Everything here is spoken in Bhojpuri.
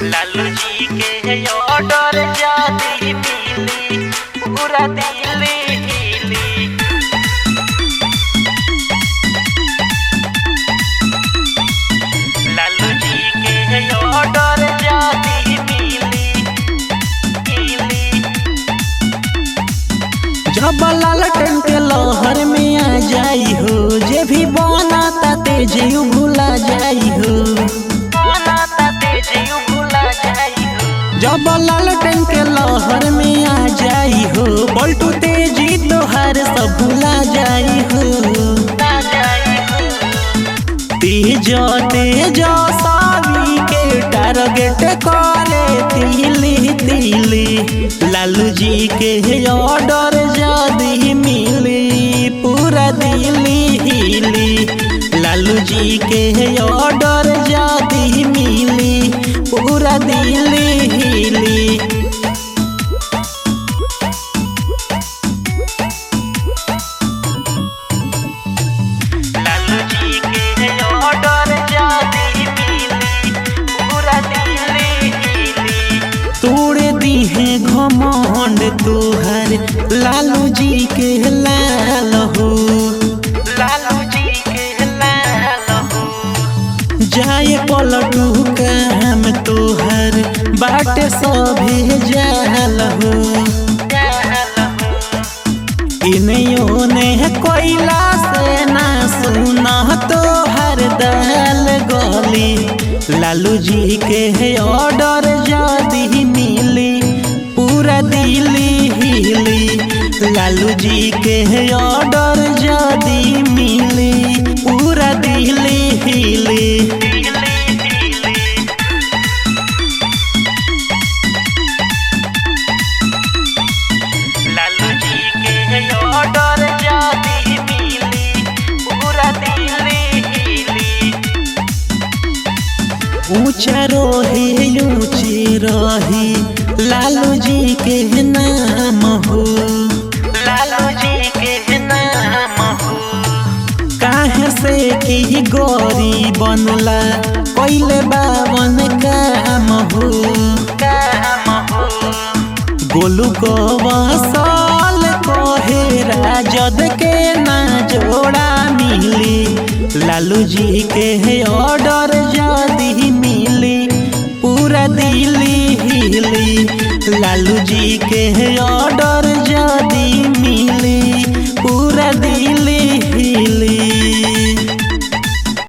लालू जी के ऑर्डर जाती मिली पूरा दिल्ली हिली। लालू जी के ऑर्डर जाती मिली हिली। जब लालटेन के लहर में आ जाई हो, जे भी बनाता तेज भूला जाई हो। बनाता तेज भूला जाई हो। जब लालटेन के लहर में आ जाई हो, पलटू तेजी तोहर सब भूला जाई हो। तेज तेज सावी के टारगेट करे तिली तिली। लालू जी के ऑर्डर जदी मिली पूरा दिल्ली हिली। लालू जी के ऑर्डर जदी मिली पूरा दिल्ली हिली। लालू जी के ऑर्डर जाती मिली पूरा दिल्ली हिली। तोड़े दी है घमंड तोहर लालू जी के लाल हो। लालू जी के लाल हो। जाए पलटू काम तोहर बाट सभे जाल हो। इन्हों ने कोयला से ना सुना तोहर दाल गली। लालू जी के ऑर्डर जदी मिली पूरा दिल्ली हिली। लालू जी के ऑर्डर जदी मिली पूरा दिल्ली हिली। लालू जी के ऑर्डर जाती मिली पूरा दिल्ली हिली। ऊंचा रोहे ऊंची रही लालू जी के नाम हो। लालू जी के नाम हो। काहे से की गोरी बनला कोइले बावन काम हो। काम हो। गोलू को वसल कोहे राजद के ना जोड़ा मिली। लालू जी के ऑर्डर जदी मिली पूरा दिल्ली